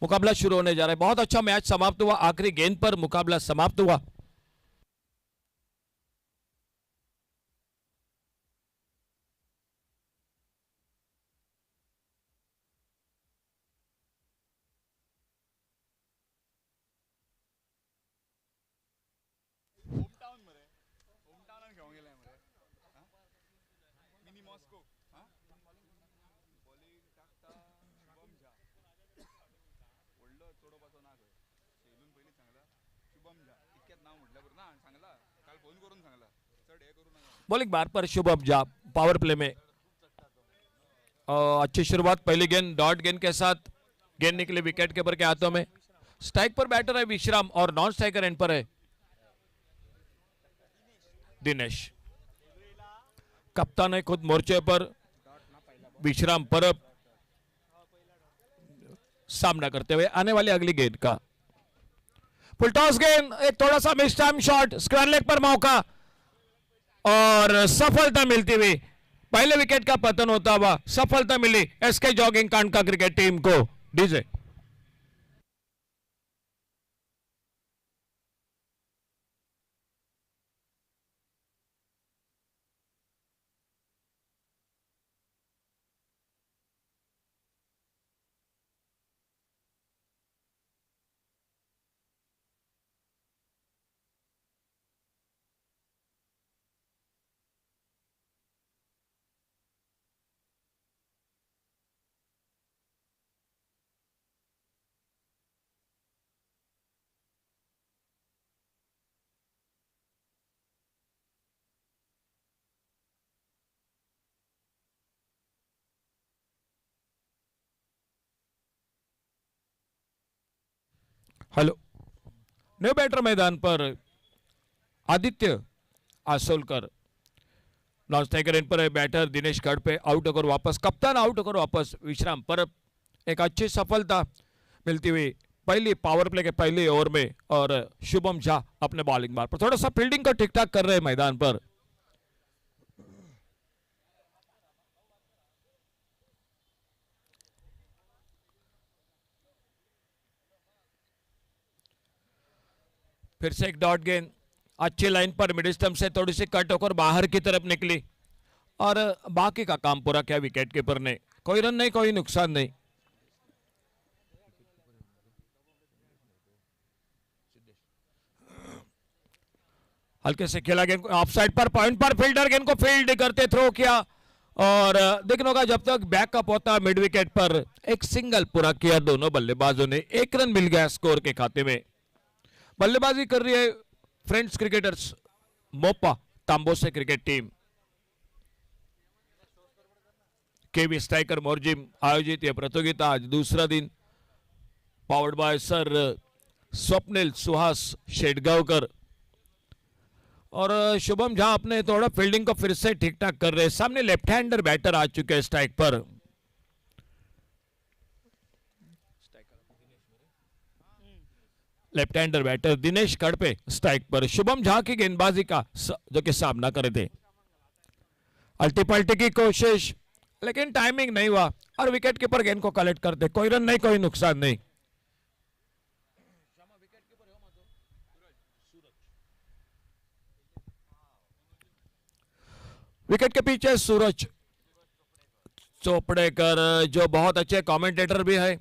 मुकाबला शुरू होने जा रहा है। बहुत अच्छा मैच समाप्त हुआ, आखिरी गेंद पर मुकाबला समाप्त हुआ। बॉलिंग बार पर शुभम झा पावर प्ले में अच्छी शुरुआत। पहली गेंद डॉट गेंद के साथ गेंद निकली विकेट कीपर के हाथों में। स्ट्राइक पर बैटर है विश्राम और नॉन स्ट्राइकर एंड पर है दिनेश। कप्तान है खुद मोर्चे पर विश्राम परब सामना करते हुए आने वाली अगली गेंद का। फुल टॉस गेंद, एक थोड़ा सा miss time shot, square leg पर मौका और सफलता मिलती हुई। पहले विकेट का पतन होता हुआ सफलता मिली एसके जॉगिंग कांडका क्रिकेट टीम को। DJ hello. न्यू बैटर मैदान पर Aditya Asolkar, non striker end पर है बैटर दिनेश गढ़ पे आउट होकर वापस, कप्तान आउट होकर वापस विश्राम पर। एक अच्छी सफलता मिलती हुई पहली पावर प्ले के पहले ओवर में और शुभम झा अपने बॉलिंग बार पर थोड़ा सा फील्डिंग को ठीक ठाक कर रहे हैं मैदान पर। फिर से एक डॉट गेंद अच्छी लाइन पर मिड स्टंप से थोड़ी सी कट होकर बाहर की तरफ निकली और बाकी का काम पूरा किया विकेट कीपर ने। कोई रन नहीं, कोई नुकसान नहीं। हल्के से खेला गेंद ऑफ साइड पर, पॉइंट पर फील्डर गेंद को फील्ड करते थ्रो किया और देखना होगा जब तक बैकअप होता मिड विकेट पर एक सिंगल पूरा किया दोनों बल्लेबाजों ने। एक रन मिल गया स्कोर के खाते में। बल्लेबाजी कर रही है friends cricketers Mopa Tambose cricket team. KV striker Morjim आयोजित यह प्रतियोगिता आज दूसरा दिन powered by sir Swapnil Suhas Shedgaonkar और शुभम झा अपने थोड़ा फील्डिंग को फिर से ठीक ठाक कर रहे हैं। सामने लेफ्ट हैंडर बैटर आ चुके हैं स्ट्राइक पर। लेफ्ट हैंडर बैटर दिनेश गढ़ पे स्ट्राइक पर शुभम झा की गेंदबाजी का जो कि सामना करे थे। अल्टी पल्टी की कोशिश लेकिन टाइमिंग नहीं हुआ और विकेट कीपर गेंद को कलेक्ट करते। कोई रन नहीं, कोई नुकसान नहीं। विकेट के पीछे सूरज चोपड़ेकर जो बहुत अच्छे कमेंटेटर भी है,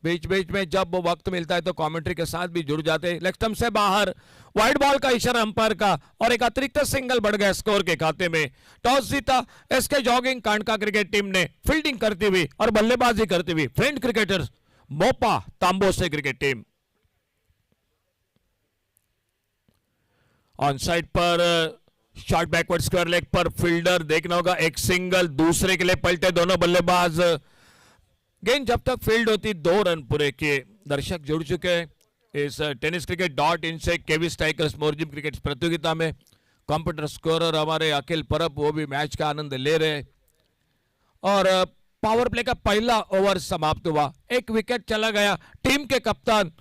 बीच बीच में जब वो वक्त मिलता है तो कमेंट्री के साथ भी जुड़ जाते हैं। लेग स्टंप से बाहर वाइड बॉल का इशारा अंपायर का और एक अतिरिक्त सिंगल बढ़ गया स्कोर के खाते में। टॉस जीता एसके जॉगिंग कांडका क्रिकेट टीम ने फील्डिंग करती हुई और बल्लेबाजी करती हुई friend cricketers Mopa Tambose cricket team. On side पर शॉर्ट बैकवर्ड स्क्वायर लेग पर फील्डर देखना होगा, एक सिंगल दूसरे के लिए पलटे दोनों बल्लेबाज। गेंद जब तक फील्ड होती 2 रन पूरे किए। दर्शक जुड़ चुके हैं इस tenniscricket.in से केवी स्ट्राइकर्स मोरजिम क्रिकेट प्रतियोगिता में। कंप्यूटर स्कोरर हमारे अखिल परब वो भी मैच का आनंद ले रहे हैं और पावर प्ले का पहला ओवर समाप्त हुआ। एक विकेट चला गया। टीम के कप्तान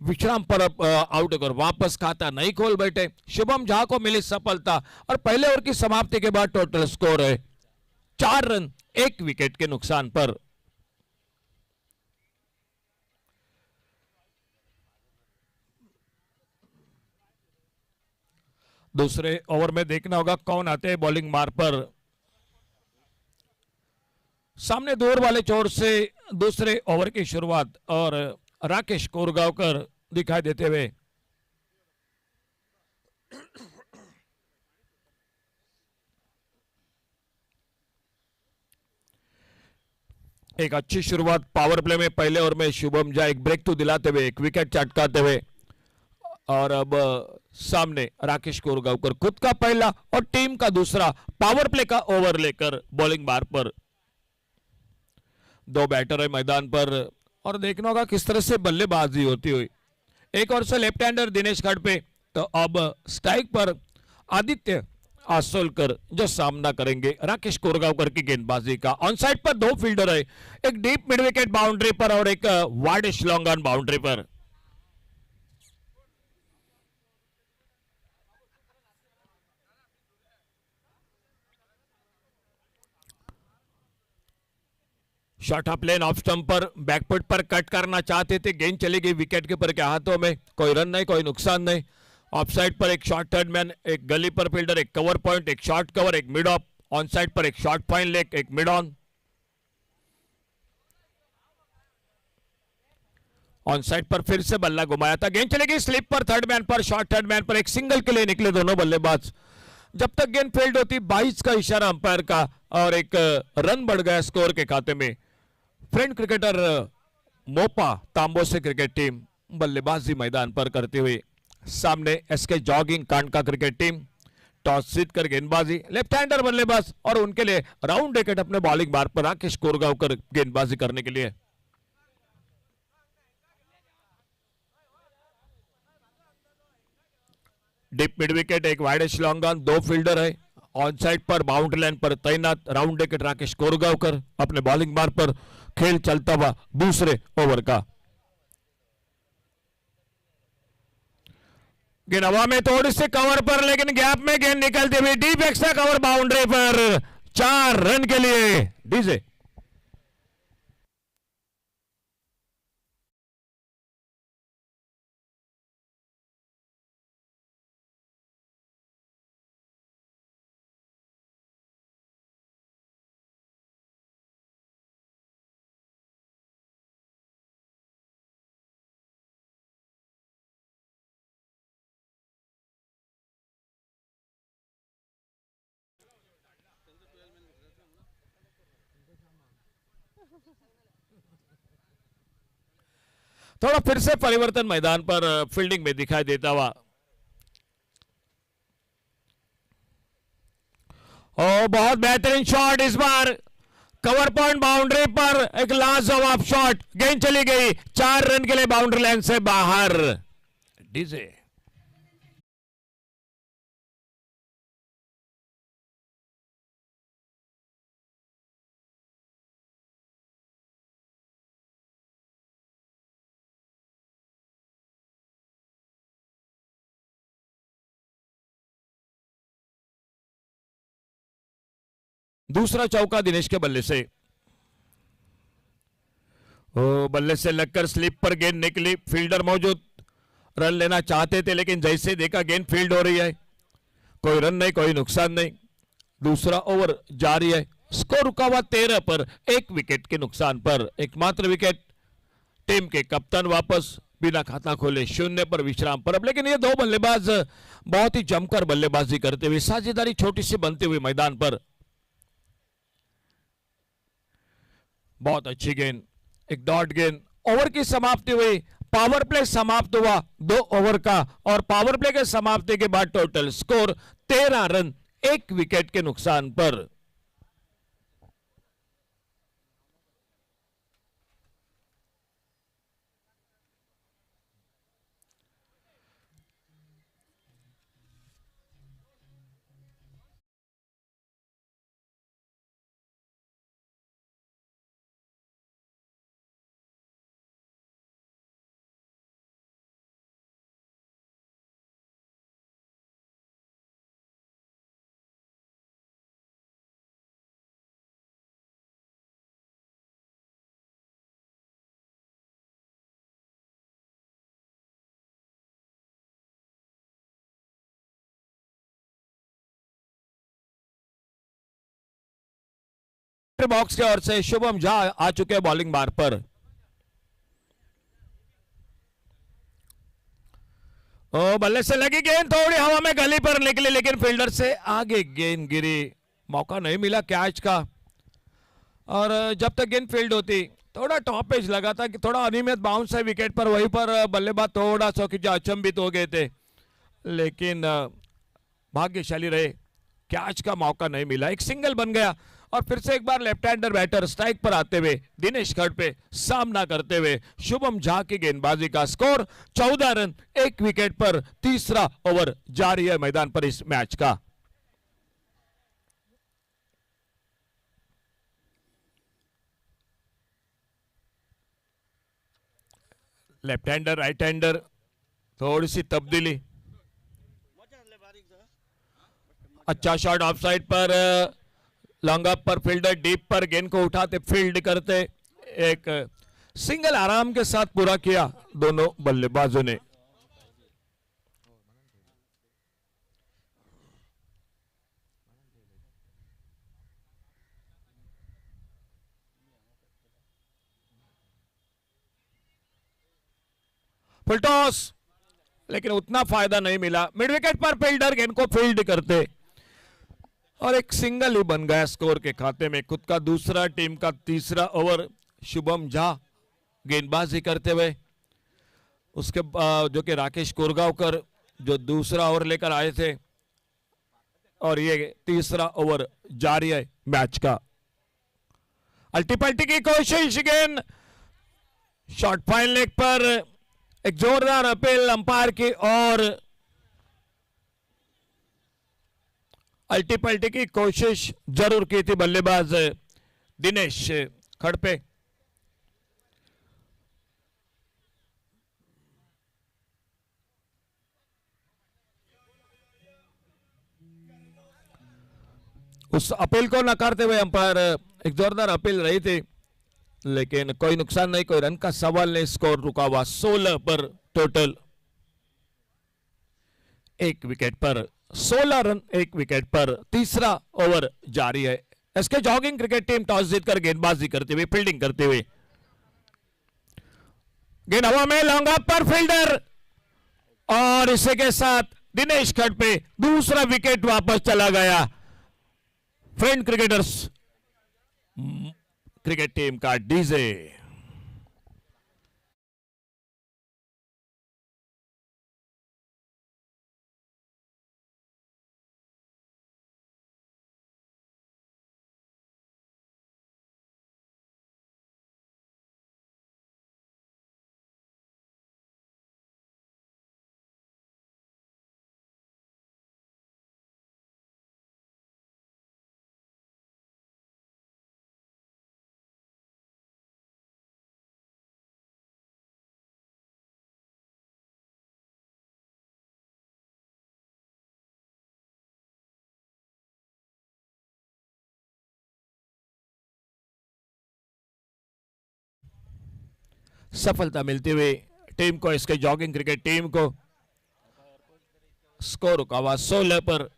विश्राम परब आउट होकर वापस खाता नहीं खोल बैठे। शुभम झा को मिली सफलता और पहले ओवर की समाप्ति के बाद टोटल स्कोर है 4 रन 1 विकेट के नुकसान पर। दूसरे ओवर में देखना होगा कौन आते हैं बॉलिंग मार पर। सामने दूर वाले छोर से दूसरे ओवर की शुरुआत और राकेश कोरगांवकर दिखाई देते हुए। एक अच्छी शुरुआत पावर प्ले में पहले ओवर में शुभम झा एक ब्रेक टू दिलाते हुए एक विकेट चटकाते हुए। और अब सामने राकेश कोरगांवकर खुद का पहला और टीम का दूसरा पावर प्ले का ओवर लेकर बॉलिंग मार पर। दो बैटर है मैदान पर और देखना होगा किस तरह से बल्लेबाजी होती हुई। एक और से लेफ्ट हैंडर दिनेश खड़पे, तो अब स्ट्राइक पर आदित्य आसोलकर जो सामना करेंगे राकेश कोरगांवकर की गेंदबाजी का। ऑन साइड पर दो फील्डर है, एक डीप मिड विकेट बाउंड्री पर और एक वाइडिश लॉन्ग ऑन बाउंड्री पर। Shot of lane off stump पर बैकफुट पर कट करना चाहते थे, गेंद चली गई विकेट कीपर के हाथों में। कोई रन नहीं, कोई नुकसान नहीं। ऑफ साइड पर एक शॉर्ट थर्ड मैन, एक गली पर फील्डर, एक कवर पॉइंट, एक शॉर्ट कवर, एक मिड ऑफ। ऑन साइड पर एक शॉर्ट फाइन लेग, एक मिड ऑन। ऑन साइड पर फिर से बल्ला घुमाया था, गेंद चलेगी स्लिप पर थर्ड मैन पर, शॉर्ट थर्ड मैन पर। एक सिंगल के लिए निकले दोनों बल्लेबाज। जब तक गेंद फील्ड होती 22 का इशारा अंपायर का और एक रन बढ़ गया स्कोर के खाते में। फ्रेंड क्रिकेटर मोपा तांबो से क्रिकेट टीम बल्लेबाजी मैदान पर करते हुए। सामने एसके जॉगिंग कांड का क्रिकेट टीम टॉस जीतकर गेंदबाजी, लेफ्ट हैंडर बल्लेबाज और उनके लिए राउंड विकेट अपने बॉलिंग मार्ग पर राकेश कोरगांवकर गेंदबाजी करने के लिए। डीप मिड विकेट, एक वाइडिश लॉन्ग ऑन, दो फील्डर है। ऑन साइड पर बाउंड्री लाइन पर तैनात राउंड विकेट राकेश कोरगांवकर अपने बॉलिंग मार्ग पर। खेल चलता हुआ दूसरे ओवर का। गेंद हवा में थोड़ी से कवर पर, लेकिन गैप में गेंद निकलती हुई डीप एक्स्ट्रा कवर बाउंड्री पर 4 रन के लिए डीजे। थोड़ा फिर से परिवर्तन मैदान पर फील्डिंग में दिखाई देता हुआ। ओ बहुत बेहतरीन शॉट इस बार कवर पॉइंट बाउंड्री पर, एक लास्ट जवाब शॉट, गेंद चली गई 4 रन के लिए बाउंड्री लाइन से बाहर डीजे। दूसरा चौका दिनेश के बल्ले से। ओ बल्ले से लगकर स्लिप पर गेंद निकली, फील्डर मौजूद, रन लेना चाहते थे लेकिन जैसे देखा गेंद फील्ड हो रही है, कोई रन नहीं, कोई नुकसान नहीं। दूसरा ओवर जारी है, स्कोर रुका हुआ 13 पर, एक विकेट के नुकसान पर। एकमात्र विकेट टीम के कप्तान वापस बिना खाता खोले 0 पर विश्राम पर। अब लेकिन ये दो बल्लेबाज बहुत ही जमकर बल्लेबाजी करते हुए, साझेदारी छोटी सी बनते हुए मैदान पर। बहुत अच्छी गेंद, एक डॉट गेंद। ओवर की समाप्ति हुई, पावर प्ले समाप्त हुआ 2 ओवर का और पावर प्ले के समाप्ति के बाद टोटल स्कोर 13 रन, एक विकेट के नुकसान पर। कमेंट्री बॉक्स की ओर से शुभम झा आ चुके हैं बॉलिंग बार पर। ओ बल्ले से लगी गेंद, थोड़ी हवा में गली पर निकली लेकिन फील्डर से आगे गेंद गिरी, मौका नहीं मिला कैच का। और जब तक गेंद फील्ड होती थोड़ा टॉप पेज लगा था कि थोड़ा अनियमित बाउंस है विकेट पर, वहीं पर बल्लेबाज थोड़ा सा कि अचंभित हो गए थे, लेकिन भाग्यशाली रहे, कैच का मौका नहीं मिला, एक सिंगल बन गया। और फिर से एक बार लेफ्ट हैंडर बैटर स्ट्राइक पर आते हुए दिनेश खड़ पे सामना करते हुए शुभम झा की गेंदबाजी का स्कोर 14 रन, एक विकेट पर तीसरा ओवर जारी है मैदान पर इस मैच का। लेफ्ट हैंडर राइट हैंडर थोड़ी सी तब्दीली, अच्छा शॉट ऑफ साइड पर, लॉन्ग अप पर फील्डर डीप पर गेंद को उठाते फील्ड करते, एक सिंगल आराम के साथ पूरा किया दोनों बल्लेबाजों ने। फुल टॉस, लेकिन उतना फायदा नहीं मिला, मिड विकेट पर फील्डर गेंद को फील्ड करते और एक सिंगल ही बन गया स्कोर के खाते में। खुद का दूसरा, टीम का तीसरा ओवर शुभम झा गेंदबाजी करते हुए, उसके जो कि राकेश कोरगांवकर जो दूसरा ओवर लेकर आए थे, और ये तीसरा ओवर जारी है मैच का। अल्टी पल्टी की कोशिश, गेंद शॉर्ट फाइन लेग पर, एक जोरदार अपील अंपायर की और अल्टी पल्टी की कोशिश जरूर की थी बल्लेबाज दिनेश खड़ पे। उस अपील को नकारते हुए अंपायर, एक जोरदार अपील रही थी लेकिन कोई नुकसान नहीं, कोई रन का सवाल नहीं, स्कोर रुका हुआ 16 पर टोटल, एक विकेट पर 16 रन, एक विकेट पर तीसरा ओवर जारी है। SK jogging cricket team toss जीतकर गेंदबाजी करते हुए, फील्डिंग करते हुए, गेंद हवा में, लॉन्ग अप पर फील्डर, और इसी के साथ दिनेश खड़ पे दूसरा विकेट वापस चला गया। फ्रेंड क्रिकेटर्स क्रिकेट टीम का डीजे। सफलता मिलती हुई टीम को, इसके जॉगिंग क्रिकेट टीम को, स्कोर रुका हुआ 16 पर।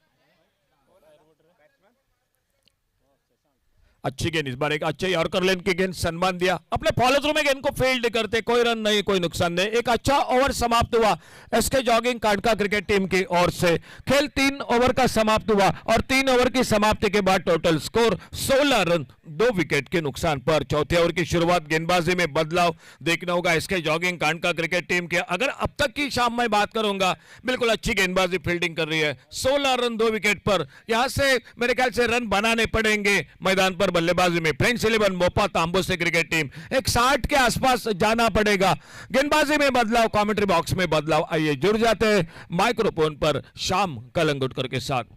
अच्छी गेंद, इस बार एक अच्छे यॉर्कर लेन की गेंद, सम्मान दिया, अपने फॉलो थ्रू में गेंद को फील्ड करते, कोई रन नहीं, कोई नुकसान नहीं, एक अच्छा ओवर समाप्त हुआ एसके जॉगिंग कांडका क्रिकेट टीम की ओर से। खेल 3 ओवर का समाप्त हुआ और 3 ओवर की समाप्ति के बाद टोटल स्कोर 16 रन, 2 विकेट के नुकसान पर। चौथे ओवर की शुरुआत, गेंदबाजी में बदलाव देखना होगा एसके जॉगिंग कांडका क्रिकेट टीम के। अगर अब तक की शाम में बात करूंगा, बिल्कुल अच्छी गेंदबाजी फील्डिंग कर रही है, 16 रन 2 विकेट पर, यहां से मेरे ख्याल से रन बनाने पड़ेंगे मैदान पर बल्लेबाजी में। फ्रेंड्स 11 मोपा तांबो से क्रिकेट टीम, एक 60 के आसपास जाना पड़ेगा। गेंदबाजी में बदलाव, कमेंट्री बॉक्स में बदलाव, आइए जुड़ जाते हैं माइक्रोफोन पर शाम कलंगुटकर के साथ।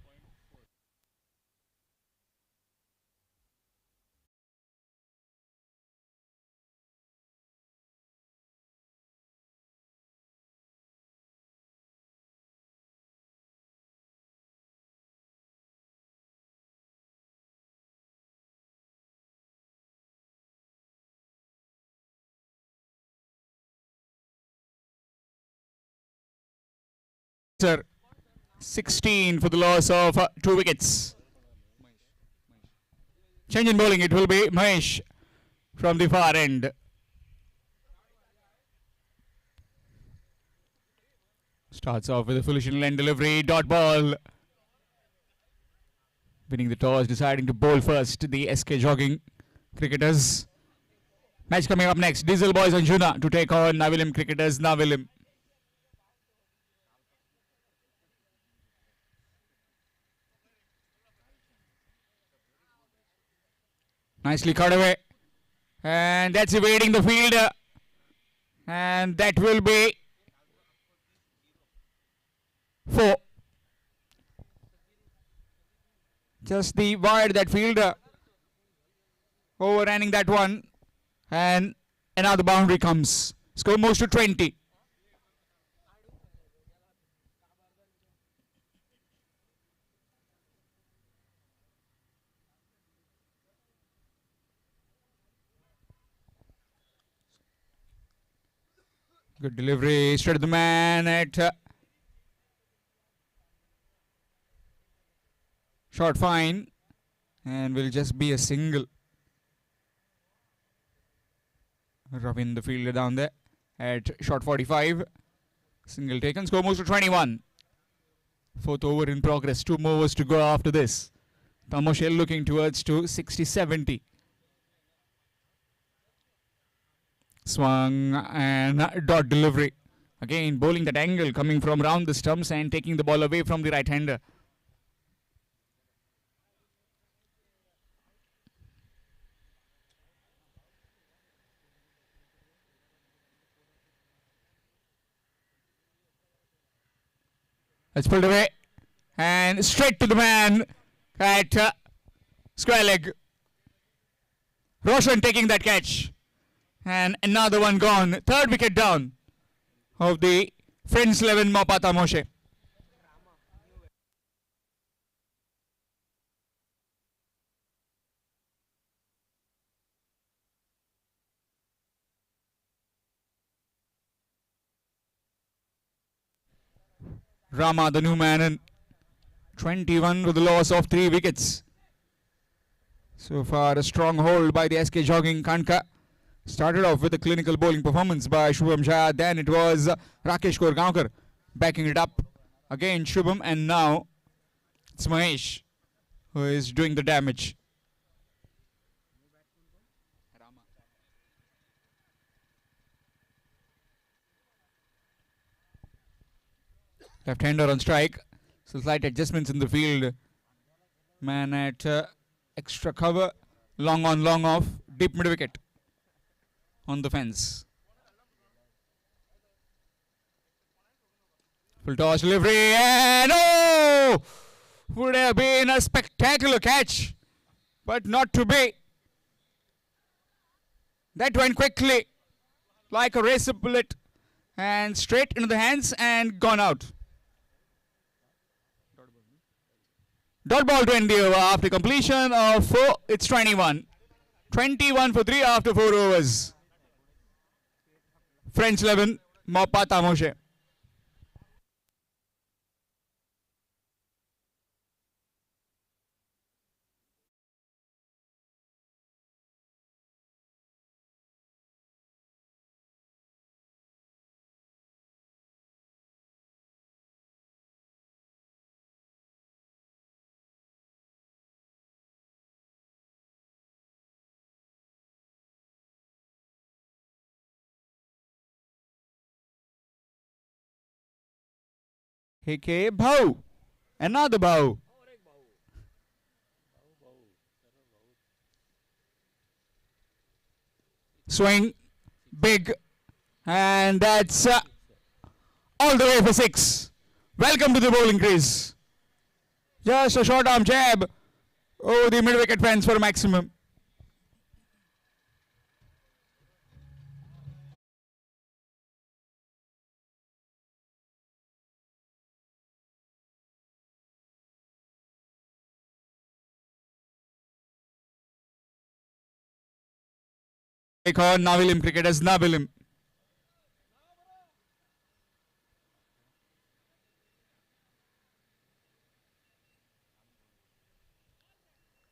Sir, 16 for the loss of 2 wickets. Change in bowling. It will be Mahesh from the far end. Starts off with a foolish in-line delivery. Dot ball. Winning the toss, deciding to bowl first. The SK Jogging cricketers. Match coming up next. Diesel Boys and Juna to take on Navilim cricketers. Navilim. Nicely cut away. And that's evading the fielder. And that will be 4. Just the wide that fielder overrunning that one. And another boundary comes. Score moves to 20. Good delivery, straight to the man at short fine, and will just be a single. Rubbing the fielder down there at short 45. Single taken, score moves to 21. 4th over in progress, 2 more overs to go after this. Tamoshe looking towards to 60-70. Swung and dot delivery. Again bowling that angle, coming from round the stumps and taking the ball away from the right-hander. It's pulled away and straight to the man at square leg. Roshan taking that catch. And another one gone. 3rd wicket down of the Friends 11 Maupa Tamoshe. Rama, the new man, and 21 with the loss of 3 wickets. So far, a strong hold by the SK Jogging Kanka. Started off with a clinical bowling performance by Shubham Jha. Then it was Rakesh Korgaonkar backing it up. Again Shubham, and now it's Mahesh who is doing the damage. Left-hander on strike. So slight adjustments in the field. Man at extra cover. Long on, long off. Deep mid-wicket on the fence. Full toss delivery, and oh! Would have been a spectacular catch, but not to be. That went quickly, like a razor bullet, and straight into the hands and gone out. Dot ball to end the over after completion of 4. It's 21. 21 for 3 after 4 overs. Friends 11, Maupa Tamoshe. Heke Bhau. Another Bhau. Swing. Big. And that's all the way for 6. Welcome to the bowling crease. Just a short arm jab over the mid-wicket fence for a maximum. Take on Navilim cricketers. Navilim.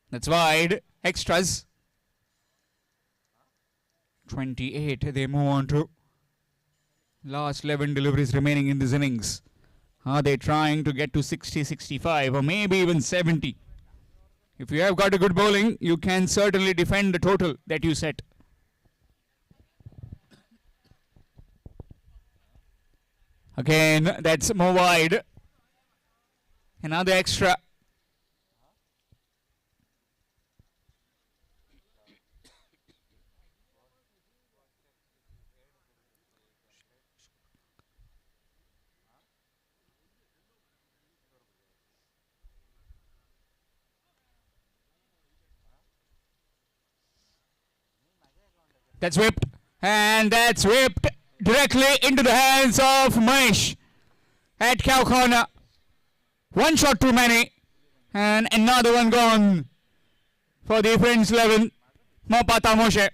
That's wide. Extras. 28. They move on to last 11 deliveries remaining in this innings. Are they trying to get to 60, 65 or maybe even 70? If you have got a good bowling, you can certainly defend the total that you set. Again, that's more wide. Another extra. That's whipped. And that's whipped directly into the hands of Mahesh at cow corner. One shot too many. And another one gone for the Friends 11. Mopata Moshe.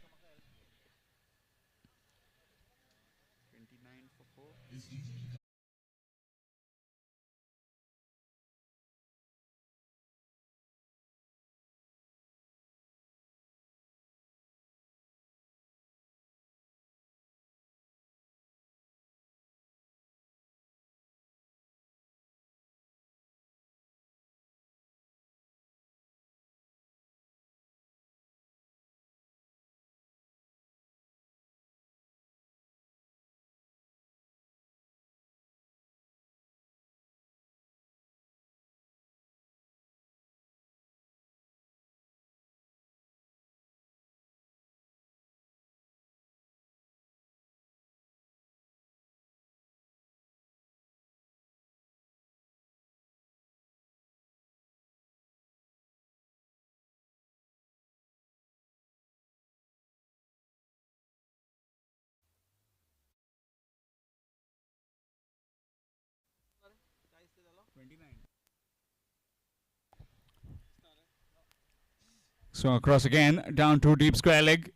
So across again, down to deep square leg.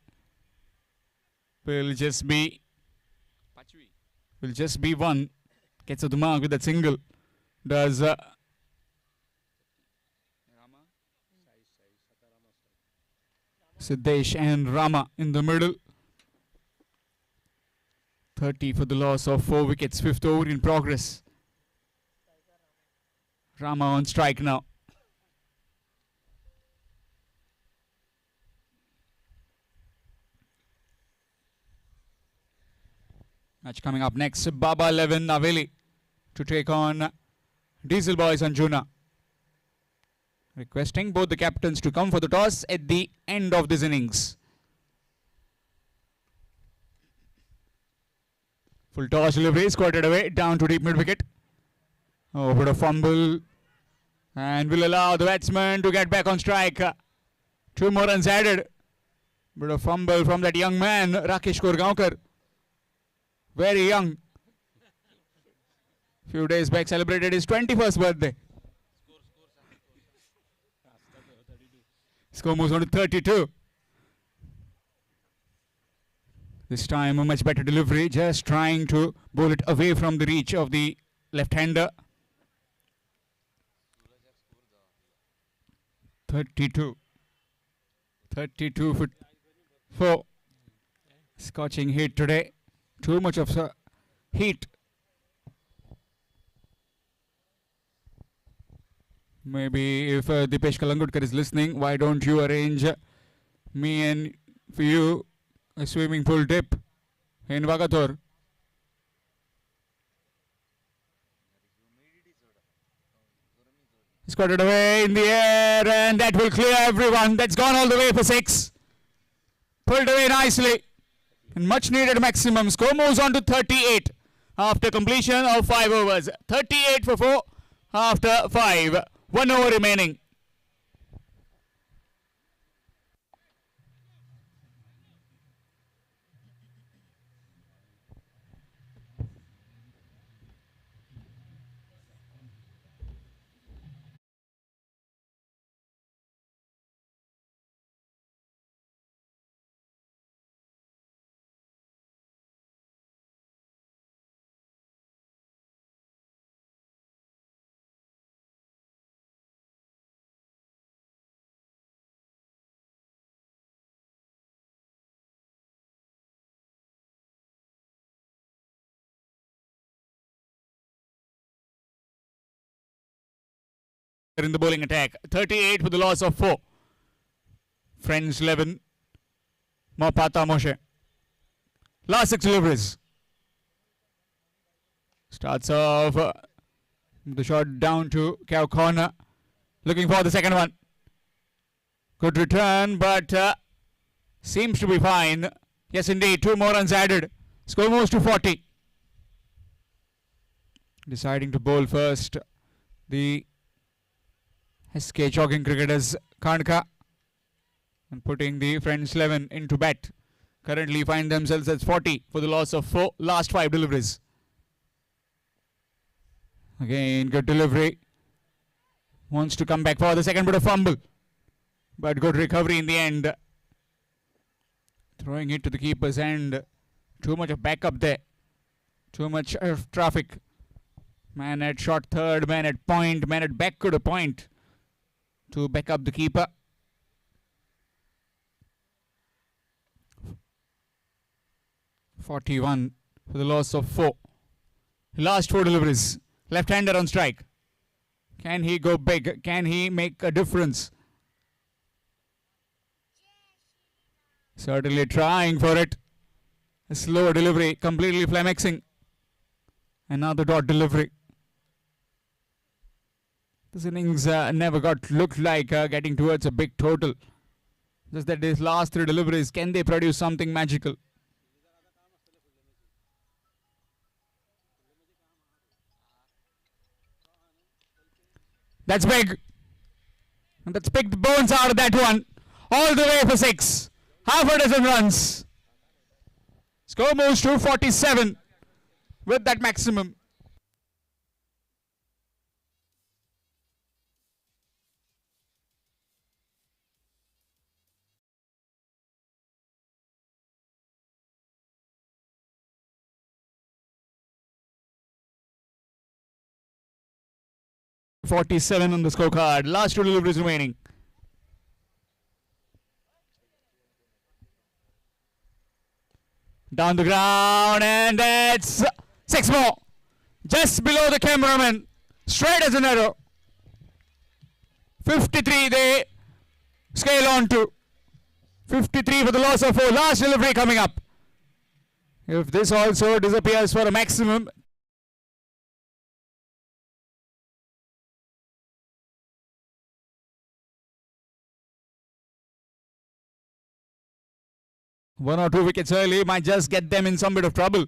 Will just be one. Gets to the mark with that single. Does Siddesh and Rama in the middle. 30 for the loss of 4 wickets. 5th over in progress. Rama on strike now. Match coming up next. Baba 11 Naveli to take on Diesel Boys Anjuna. Requesting both the captains to come for the toss at the end of this innings. Full toss delivery, squatted away, down to deep mid wicket. Oh, but a fumble. And will allow the batsman to get back on strike. 2 more runs added. But a fumble from that young man, Rakesh Korgaonkar. Very young. Few days back celebrated his 21st birthday. Score moves on to 32. This time a much better delivery, just trying to bowl it away from the reach of the left-hander. 32. 32 for 4. Scorching heat today. Too much of heat. Maybe if Dipesh Kalangudkar is listening, why don't you arrange me and for you a swimming pool dip in Vagator? Squatted away in the air, and that will clear everyone. That's gone all the way for 6. Pulled away nicely. And much needed maximum. Score moves on to 38 after completion of 5 overs. 38 for 4 after 5. 1 over remaining. in the bowling attack. 38 for the loss of 4. Friends 11. Mopata Moshe. Last 6 deliveries. Starts off the shot down to cow corner. Looking for the second one. Good return, but seems to be fine. Yes, indeed. 2 more runs added. Score moves to 40. Deciding to bowl first. The SK Jogging cricketers Kanka. And putting the Friends 11 into bat. Currently find themselves at 40 for the loss of 4. Last 5 deliveries. Again, good delivery. Wants to come back for the second bit of fumble. But good recovery in the end. Throwing it to the keeper's end. Too much of backup there. Too much of traffic. Man at short third, man at point, man at back to the point. To back up the keeper. (41) for the loss of 4. Last 4 deliveries. Left-hander on strike. Can he go big? Can he make a difference? Certainly trying for it. A slow delivery, completely flummoxing. Another dot delivery. This innings never looked like getting towards a big total. Just that these last 3 deliveries, can they produce something magical? That's big. And that's picked the bones out of that one. All the way for 6. Half a dozen runs. Score moves to 47 with that maximum. (47) on the scorecard. Last 2 deliveries remaining. Down the ground, and that's 6 more. Just below the cameraman. Straight as an arrow. 53 they scale on to. 53 for the loss of 4. Last delivery coming up. If this also disappears for a maximum. One or 2 wickets early might just get them in some bit of trouble.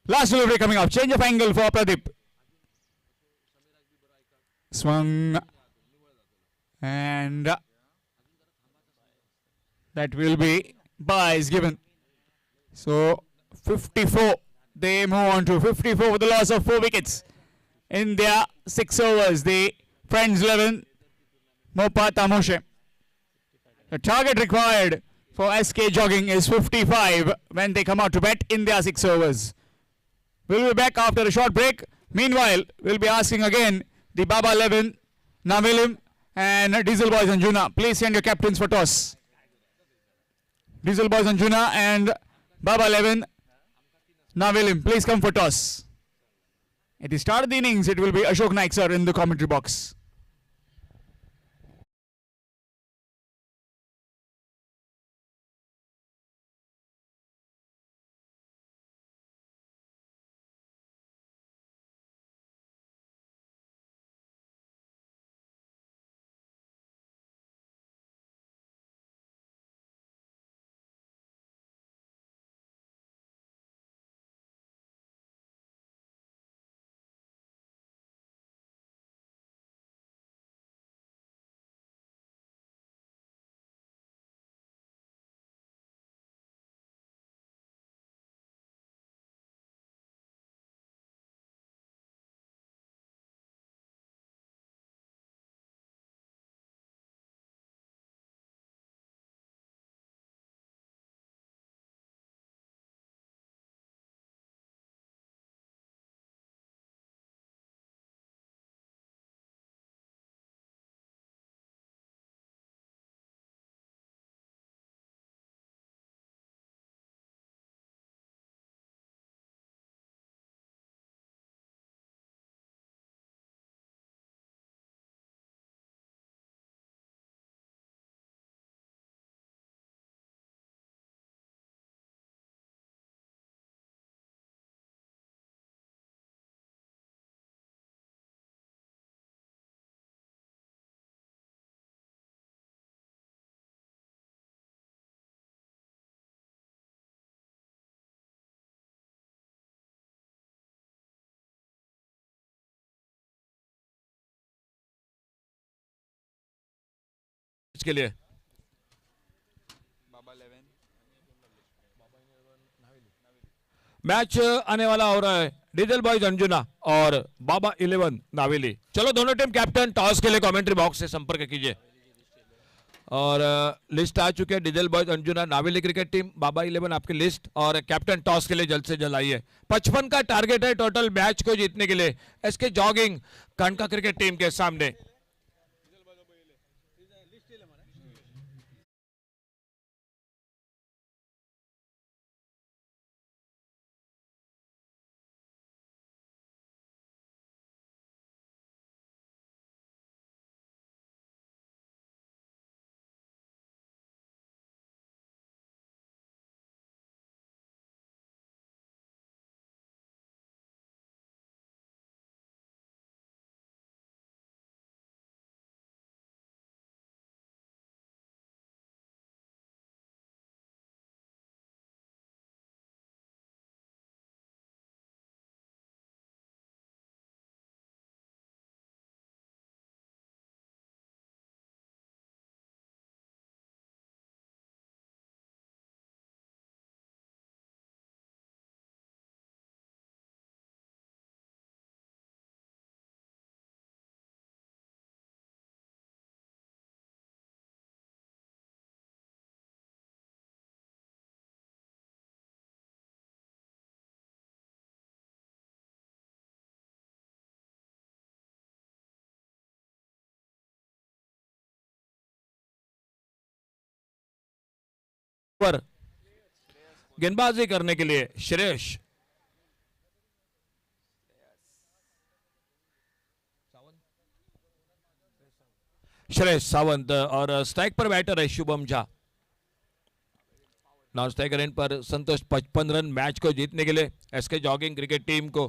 Last delivery coming up. Change of angle for Pradeep. Swung. And that will be byes given. So 54. They move on to 54 for the loss of 4 wickets. In their 6 overs, the Friends 11, Mopata Moshe. The target required for SK Jogging is 55 when they come out to bat in their 6 overs. We'll be back after a short break. Meanwhile, we'll be asking again the Baba 11, Navilim and Diesel Boys and Juna. Please send your captains for toss. Diesel Boys and Juna and Baba 11, Navilim, please come for toss. At the start of the innings, it will be Ashok Naik sir in the commentary box. Match के लिए। Match आने वाला हो रहा है diesel boys Anjuna और बाबा 11 नावेली। चलो दोनों टीम कैप्टन टॉस के लिए कमेंट्री बॉक्स से संपर्क कीजिए। और लिस्ट आ चुकी है, diesel boys Anjuna Naveli cricket team, Baba 11 आपकी लिस्ट, और कैप्टन टॉस के लिए जल्द से जल्द आइए। 55 का टारगेट है टोटल मैच को जीतने के लिए एसके जॉगिंग कानका क्रिकेट टीम के सामने। पर गेंदबाजी करने के लिए श्रेयस सावंत और स्ट्राइक पर बैटर है Shubham Jha. Non striker end पर संतोष 55 रन मैच को जीतने के लिए एसके जॉगिंग क्रिकेट टीम को।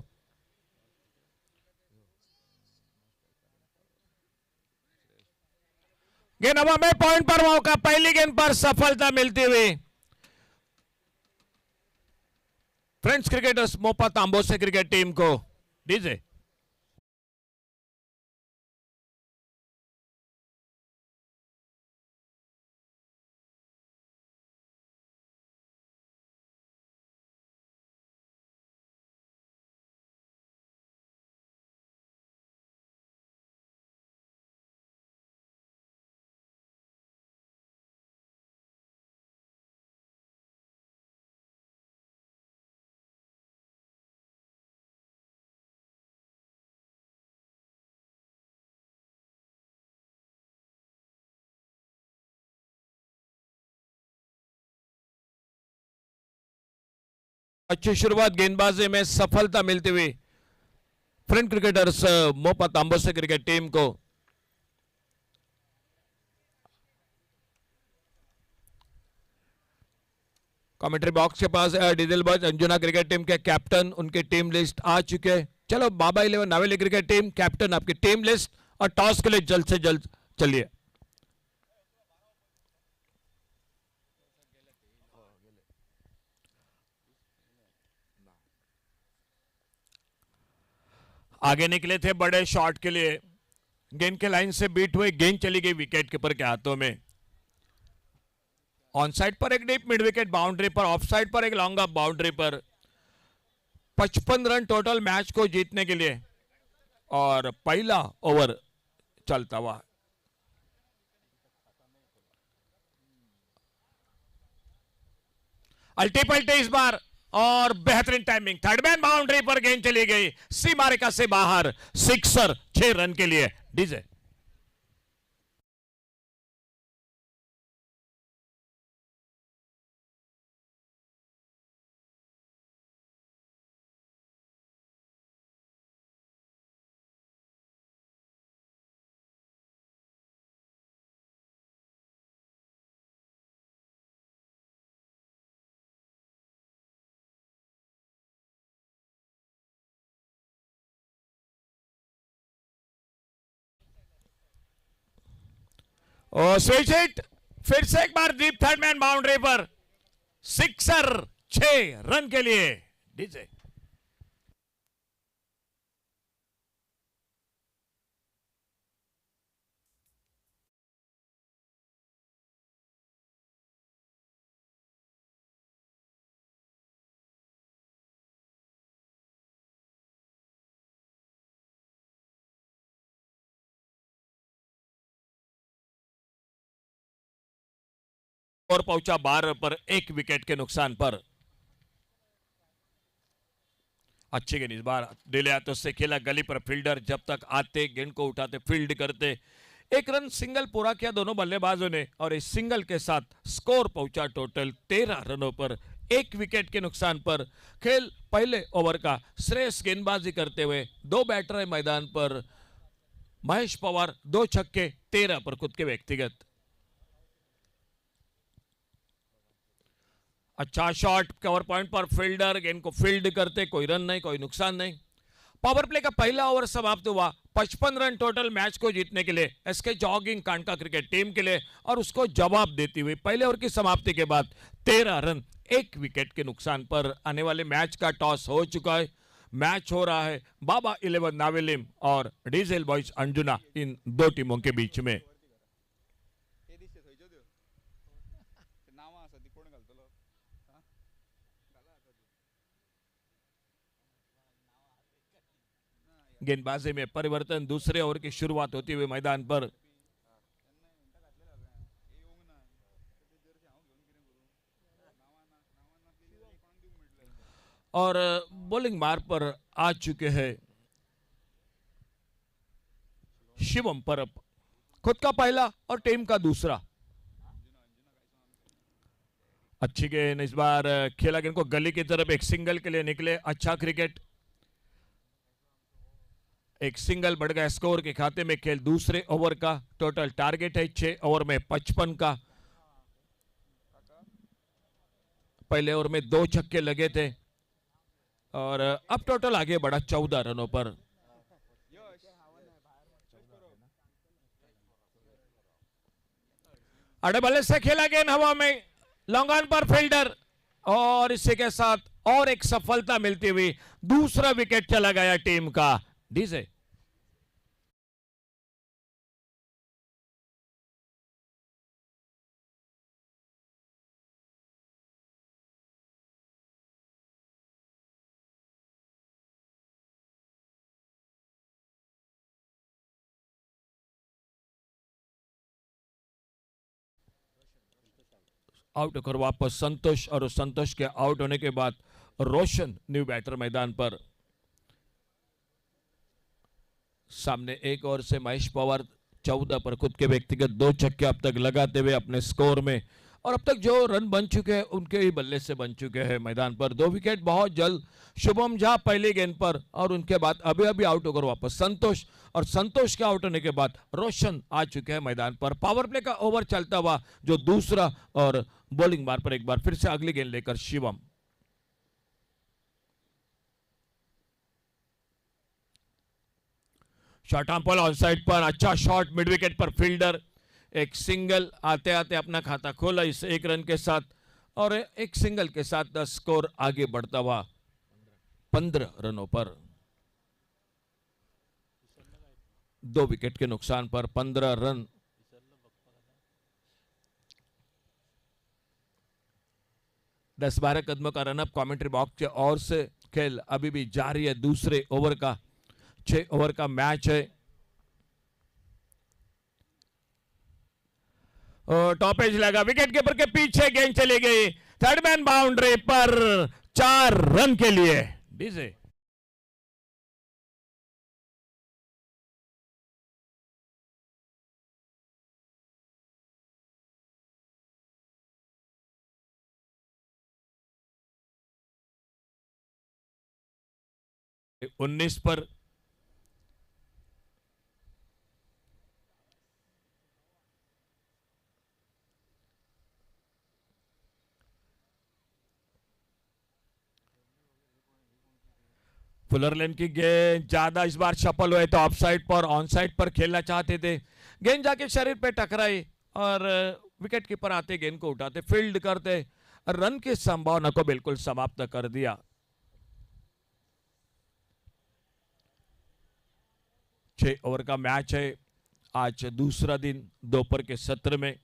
गेंद हवा में, पॉइंट पर मौका, पहली गेंद पर सफलता मिलती हुई friends cricketers Mopa Tambose cricket team को। डीजे अच्छी शुरुआत गेंदबाजी में सफलता मिलती हुई friend cricketers Mopa Tambose cricket team को। कमेंट्री बॉक्स के पास diesel boys Anjuna cricket team के कैप्टन, उनकी टीम लिस्ट आ चुके हैं। चलो Baba 11 Naveli cricket team captain आपकी टीम लिस्ट और टॉस के लिए जल्द से जल्द चलिए। आगे निकले थे बड़े शॉट के लिए, गेंद के लाइन से बीट हुए, गेंद चली गई विकेट कीपर के हाथों में। ऑन साइड पर एक डीप मिड विकेट बाउंड्री पर, ऑफ साइड पर एक लॉन्ग ऑफ बाउंड्री पर। 55 रन टोटल मैच को जीतने के लिए और पहला ओवर चलता हुआ। अल्टी पल्टी इस बार और बेहतरीन टाइमिंग, थर्ड मैन बाउंड्री पर गेंद चली गई सीमा रेखा से बाहर, सिक्सर 6 रन के लिए। डीजे और स्विच हिट, फिर से एक बार डीप थर्ड मैन बाउंड्री पर, सिक्सर 6 रन के लिए। डीजे और पहुंचा 12 पर 1 विकेट के नुकसान पर। अच्छी गेंद इस बार डिले हाथों से खेला गली पर, फील्डर जब तक आते गेंद को उठाते फील्ड करते, 1 रन सिंगल पूरा किया दोनों बल्लेबाजों ने और इस सिंगल के साथ स्कोर पहुंचा टोटल 13 रनों पर 1 विकेट के नुकसान पर। खेल पहले ओवर का श्रेष्ठ गेंदबाजी करते हुए 2 बैटर है मैदान पर। महेश पवार 2 छक्के 13 पर खुद के व्यक्तिगत। अच्छा शॉट कवर पॉइंट पर, फील्डर गेंद को फील्ड करते, कोई रन नहीं कोई नुकसान नहीं। पावर प्ले का पहला ओवर समाप्त हुआ। 55 रन टोटल मैच को जीतने के लिए एसके जॉगिंग कांडका क्रिकेट टीम के लिए और उसको जवाब देती हुई पहले ओवर की समाप्ति के बाद 13 रन 1 विकेट के नुकसान पर। आने वाले मैच का टॉस हो चुका है। मैच हो रहा है बाबा 11 नावेलिम और डीजल बॉयज अंजुना, इन 2 टीमों के बीच में। गेंदबाजी में परिवर्तन, दूसरे ओवर की शुरुआत होती हुई मैदान पर। और बॉलिंग मार्ग पर आ चुके हैं शिवम परब, खुद का पहला और टीम का दूसरा। अच्छी गेंद इस बार खेला गेंद को गली की तरफ, एक सिंगल के लिए निकले। अच्छा क्रिकेट, एक सिंगल बढ़ गया स्कोर के खाते में। खेल दूसरे ओवर का टोटल टारगेट है 6 ओवर में 55 का। पहले ओवर में 2 छक्के लगे थे और अब टोटल आगे बढ़ा 14 रनों पर। अड़े बल्ले से खेला गेंद हवा में, लॉन्ग ऑन पर फील्डर और इसी के साथ और एक सफलता मिलती हुई दूसरा विकेट चला गया टीम का। डीजे आउट होकर वापस संतोष और संतोष के आउट होने के बाद रोशन न्यू बैटर मैदान पर। सामने एक ओवर से महेश पवार 14 पर खुद के व्यक्तिगत 2 छक्के अब तक लगाते हुए अपने स्कोर में, और अब तक जो रन बन चुके हैं उनके ही बल्ले से बन चुके हैं मैदान पर। 2 विकेट बहुत जल्द। शुभम झा पहली गेंद पर और उनके बाद अभी अभी आउट होकर वापस संतोष, और संतोष के आउट होने के बाद रोशन आ चुके हैं मैदान पर। पावर प्ले का ओवर चलता हुआ जो दूसरा, और बॉलिंग मार पर एक बार फिर से अगली गेंद लेकर Shivam. Shot on ball on side पर, अच्छा शॉट मिड विकेट पर, फील्डर एक सिंगल आते आते अपना खाता खोला इस 1 रन के साथ, और एक सिंगल के साथ स्कोर आगे बढ़ता हुआ 15 रनों पर। 2 विकेट के नुकसान पर 15 रन। दस 12 कदमों का रनअप कमेंट्री बॉक्स के ओर से। खेल अभी भी जारी है, दूसरे ओवर का 6 ओवर का मैच है। टॉप एज लगा, विकेट कीपर के पीछे गेंद चली गई, थर्ड मैन बाउंड्री पर 4 रन के लिए। डीजे 19 पर फुलर लेन की गेंद ज्यादा इस बार सफल हुए तो ऑफ साइड पर, ऑन साइड पर खेलना चाहते थे। गेंद जाके शरीर पे टकराई और विकेट कीपर आते गेंद को उठाते फील्ड करते, रन की संभावना को बिल्कुल समाप्त कर दिया। 6 ओवर का मैच है, आज दूसरा दिन दोपहर के सत्र में।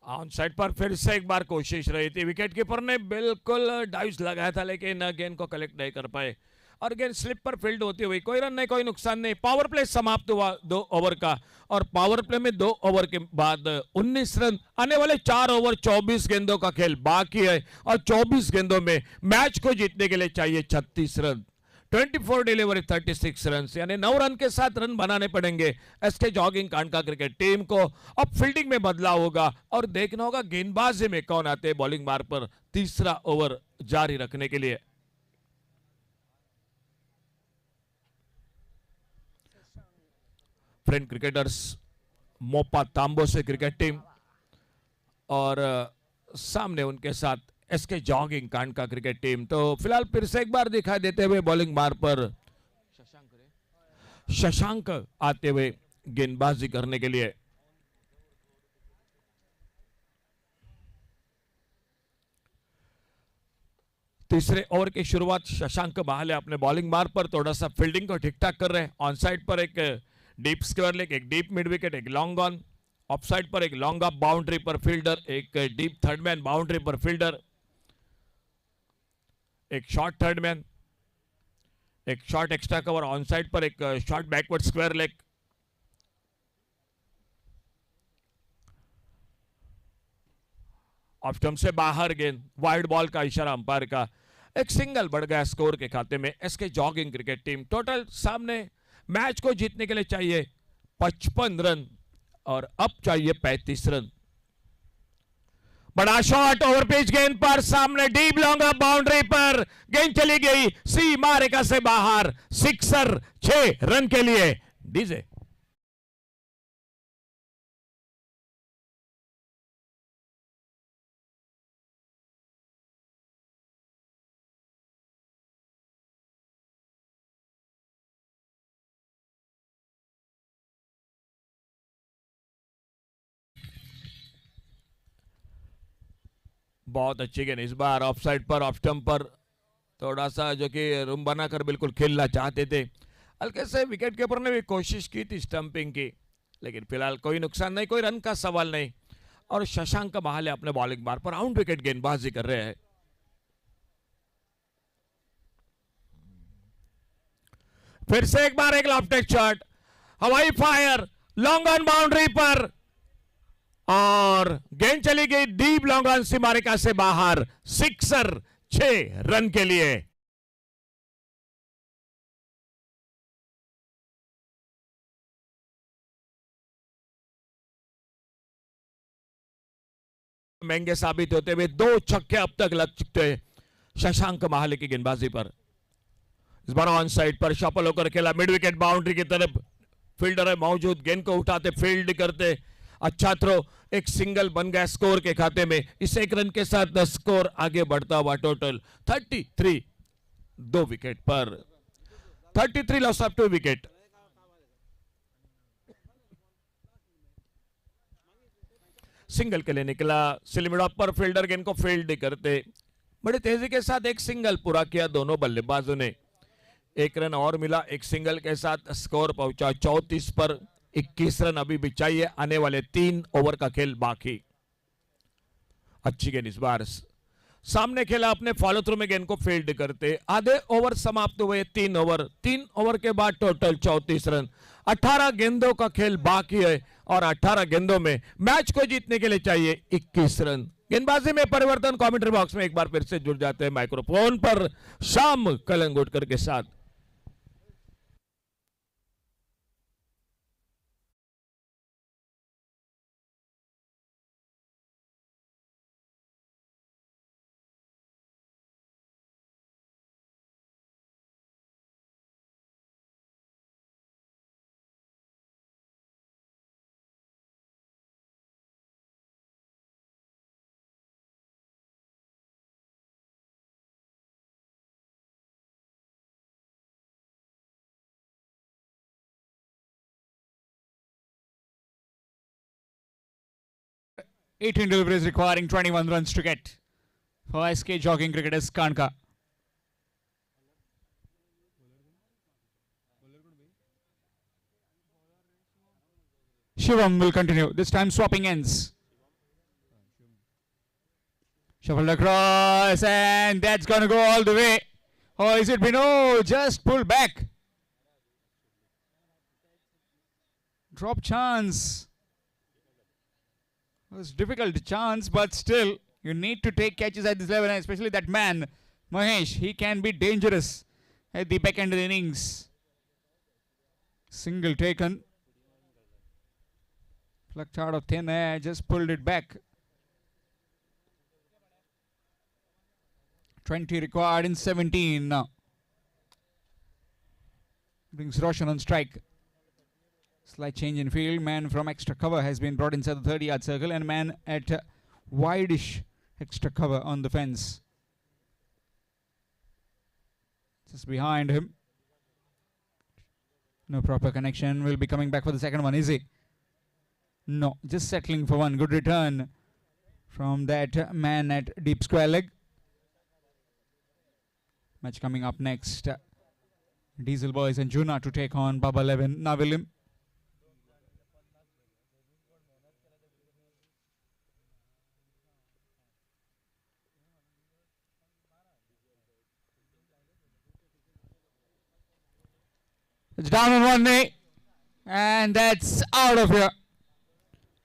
ऑन साइड पर फिर से एक बार कोशिश रही थी, विकेट कीपर ने बिल्कुल डाइव्स लगाया था लेकिन गेंद को कलेक्ट नहीं कर पाए। और गेंद स्लिप पर फील्ड होती हुई, कोई रन नहीं, कोई नुकसान नहीं। पावर प्ले समाप्त हुआ 2 ओवर का, और पावर प्ले में 2 ओवर के बाद 19 रन। आने वाले 4 ओवर 24 गेंदों का खेल बाकी है, और 24 गेंदों में मैच को जीतने के लिए चाहिए 36 रन। 24 डिलीवरी 36 रन, यानी 9 रन के साथ रन बनाने पड़ेंगे एसके जॉगिंग कांडका क्रिकेट टीम को। अब फील्डिंग में बदलाव होगा और देखना होगा गेंदबाजी में कौन आते हैं बॉलिंग मार पर तीसरा ओवर जारी रखने के लिए। फ्रेंड क्रिकेटर्स मोपा तांबो से क्रिकेट टीम, और सामने उनके साथ एसके जॉगिंग कांडका क्रिकेट टीम। तो फिलहाल फिर से एक बार दिखाई देते हुए बॉलिंग मार पर शशांक आते हुए गेंदबाजी करने के लिए। तीसरे ओवर की शुरुआत शशांक बहाले अपने बॉलिंग मार पर थोड़ा सा फील्डिंग को ठीक ठाक कर रहे हैं। ऑन साइड पर एक डीप स्क्वायर लेग, एक डीप मिड विकेट, एक लॉन्ग ऑन। ऑफ साइड पर एक लॉन्ग अप बाउंड्री पर फील्डर, एक डीप थर्ड मैन बाउंड्री पर फील्डर, एक शॉर्ट थर्ड मैन, एक short extra cover. On side पर एक short backward square leg. Off stump से बाहर गेंद, वाइड बॉल का इशारा अंपायर का। एक सिंगल बढ़ गया स्कोर के खाते में SK jogging cricket team. Total सामने मैच को जीतने के लिए चाहिए 55 रन, और अब चाहिए 35 रन। बड़ा शॉट ओवर पिच गेंद पर, सामने डीप लॉन्ग अप बाउंड्री पर गेंद चली गई सीमा रेखा से बाहर। सिक्सर 6 रन के लिए डीजे। बहुत अच्छी गेंद इस बार ऑफ साइड पर, ऑफ स्टंप पर, थोड़ा सा जो कि रूम बनाकर बिल्कुल खेलना चाहते थे। हल्के से विकेट कीपर ने भी कोशिश की थी स्टंपिंग की, लेकिन फिलहाल कोई नुकसान नहीं, कोई रन का सवाल नहीं। और शशांक बहाले अपने बॉलिंग मार पर राउंड विकेट गेंदबाजी कर रहे हैं। फिर से एक बार एक लॉफ्टेड शॉट, हवाई फायर, लॉन्ग ऑन बाउंड्री पर, और गेंद चली गई डीप लॉन्ग ऑन सीमा रेखा से बाहर। सिक्सर 6 रन के लिए। महंगे साबित होते हुए 2 छक्के अब तक लग चुके हैं शशांक बहाले की गेंदबाजी पर। इस बार ऑन साइड पर शफल होकर खेला मिड विकेट बाउंड्री की तरफ, फील्डर है मौजूद, गेंद को उठाते फील्ड करते, अच्छा थ्रो, एक सिंगल बन गया स्कोर के खाते में। इस 1 रन के साथ स्कोर आगे बढ़ता हुआ टोटल 33, 2 विकेट पर 33 लॉस ऑफ 2 विकेट। सिंगल के लिए निकला सिलमिडा पर, फील्डर गेंद को फील्ड करते बड़ी तेजी के साथ एक सिंगल पूरा किया दोनों बल्लेबाजों ने। 1 रन और मिला, एक सिंगल के साथ स्कोर पहुंचा 34 पर। 21 रन अभी भी चाहिए, आने वाले 3 ओवर का खेल बाकी। अच्छी गेंद इस बार सामने खेला अपने फॉलो थ्रू में, गेंद को फील्ड करते आधे ओवर समाप्त हुए। 3 ओवर के बाद टोटल 34 रन। 18 गेंदों का खेल बाकी है, और 18 गेंदों में मैच को जीतने के लिए चाहिए 21 रन। गेंदबाजी में परिवर्तन, कमेंट्री बॉक्स में एक बार फिर से जुड़ जाते हैं माइक्रोफोन पर शाम कलंगुटकर के साथ। Eighteen deliveries requiring 21 runs to get for SK Jogging Cricketers Kanka. Shivam will continue, this time swapping ends. Shuffled across, and that's going to go all the way. Or is it been? Oh, just pull back. Drop chance. It was difficult chance, but still, you need to take catches at this level, and especially that man, Mahesh. He can be dangerous at the back end of the innings. Single taken. Plucked out of thin air, just pulled it back. 20 required in 17 now. Brings Roshan on strike. Slight change in field. Man from extra cover has been brought inside the 30-yard circle, and man at wideish extra cover on the fence. Just behind him. No proper connection. Will be coming back for the second one, is he? No, just settling for one. Good return from that man at deep square leg. Match coming up next. Diesel Boys and Juna to take on Baba 11 Navilim. It's down on one knee, and that's out of here.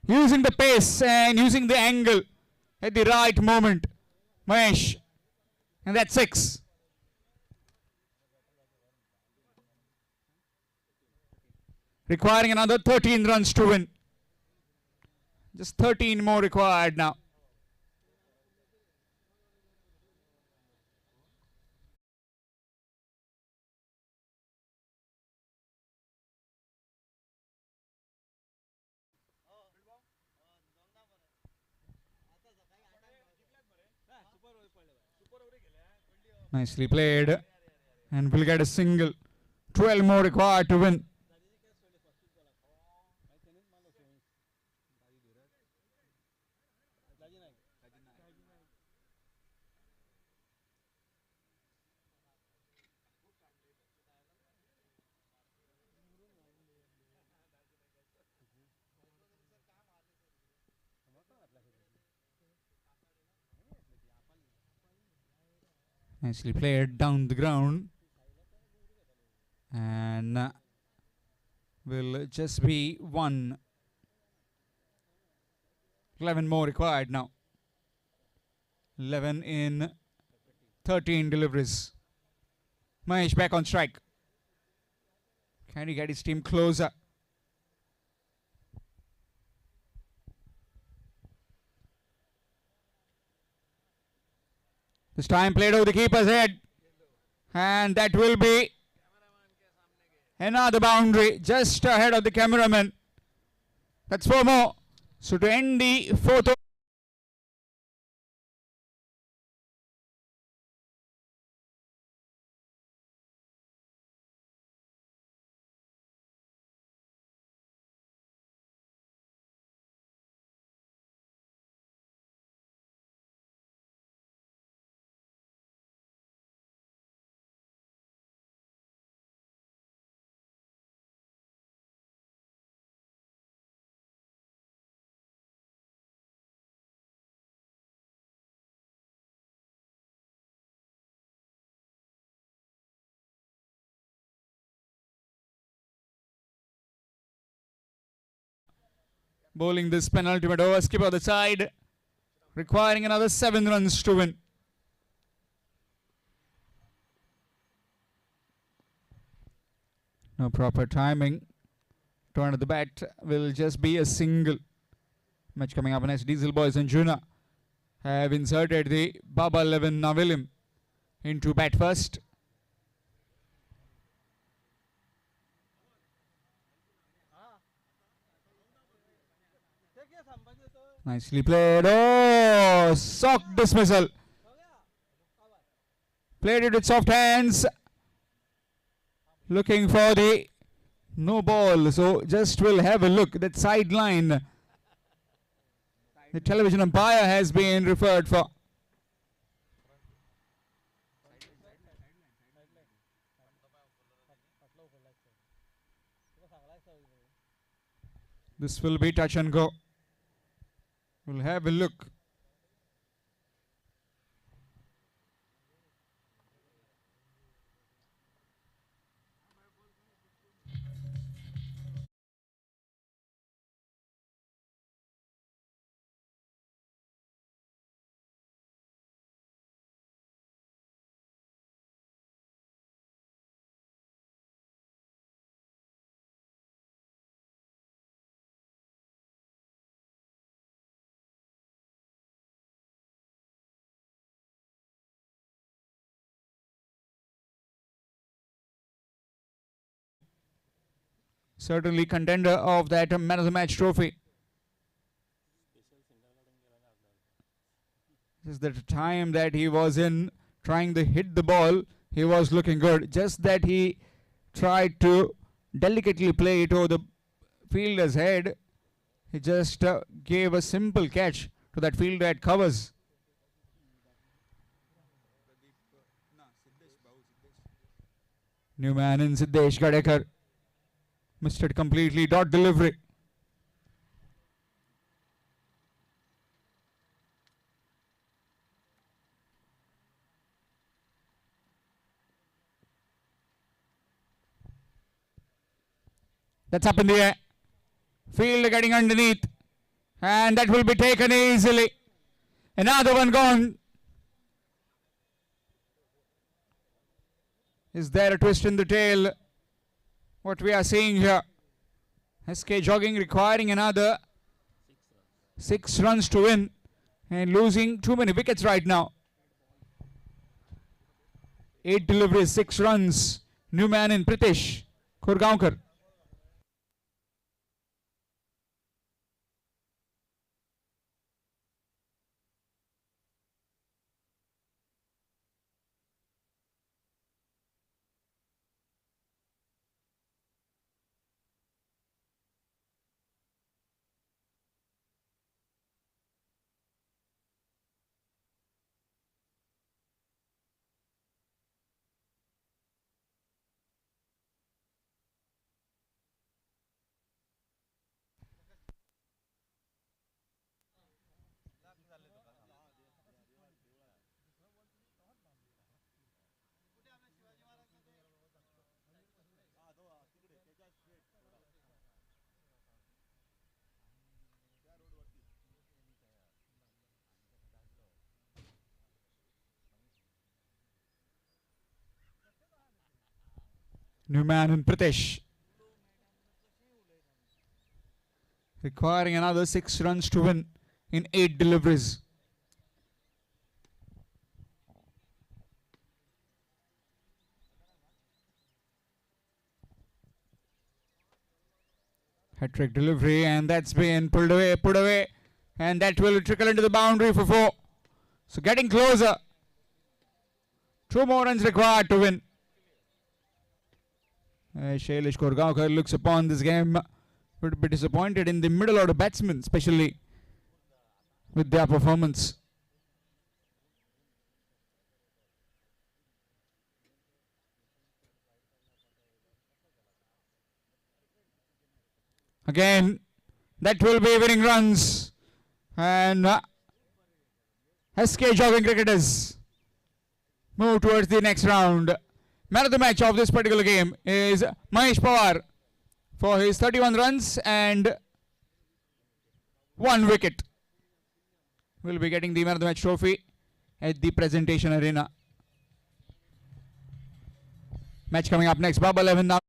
Using the pace and using the angle at the right moment, Mahesh, and that's 6. Requiring another 13 runs to win. Just 13 more required now. Nicely played, and will get a single. 12 more required to win. Nicely played down the ground, and will just be 1. 11 more required now. 11 in 13 deliveries. Mahesh back on strike. Can he get his team closer? This time played over the keeper's head, and that will be another boundary just ahead of the cameraman. That's 4 more. So to end the 4th. Bowling this penultimate over, skip on the side, requiring another 7 runs to win. No proper timing. Turn of the bat will just be a single. Match coming up next. Diesel Boys and Juna have inserted the Baba 11 Navilim into bat first. Nicely played. Oh, sock dismissal. Played it with soft hands. Looking for the no ball. So just will have a look. That sideline. The television umpire has been referred for. This will be touch and go. We'll have a look. certainly contender of that man of the match trophy. Just the time that he was in trying to hit the ball, he was looking good. Just that he tried to delicately play it over the fielder's head. He just gave a simple catch to that fielder at covers. New man in Siddesh Gadekar. Missed it completely. Dot delivery. That's up in the air. Fielder getting underneath. And that will be taken easily. Another one gone. Is there a twist in the tail? What we are seeing here. SK Jogging requiring another 6 runs to win. And losing too many wickets right now. 8 deliveries, 6 runs. New man in Pritesh Kurgaonkar. New man in Pritesh. Requiring another 6 runs to win in 8 deliveries. Hat-trick delivery, and that's been pulled away, and that will trickle into the boundary for 4. So getting closer. 2 more runs required to win. Shailesh Kurgaonkar looks upon this game, would be disappointed in the middle order batsmen, especially with their performance. Again, that will be winning runs, and SK Jogging cricketers move towards the next round. Man of the match of this particular game is Mahesh Pawar for his 31 runs and 1 wicket. Will be getting the man of the match trophy at the presentation arena. Match coming up next. Baba 11 now.